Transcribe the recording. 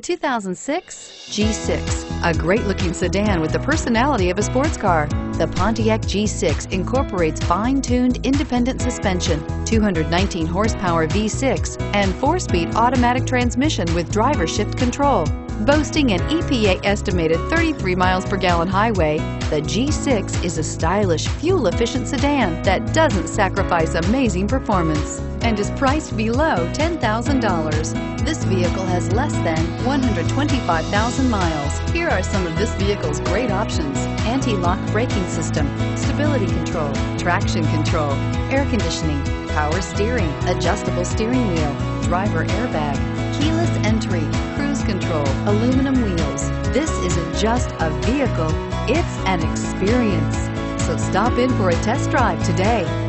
2006 G6, a great-looking sedan with the personality of a sports car. The Pontiac G6 incorporates fine-tuned independent suspension, 219 horsepower V6, and 4-speed automatic transmission with driver shift control. Boasting an EPA estimated 33 miles per gallon highway, the G6 is a stylish, fuel-efficient sedan that doesn't sacrifice amazing performance and is priced below $10,000. This vehicle has less than 125,000 miles. Here are some of this vehicle's great options: anti-lock braking system, stability control, traction control, air conditioning, power steering, adjustable steering wheel, driver airbag, keyless entry, cruise control, aluminum wheels. This isn't just a vehicle, it's an experience. So stop in for a test drive today.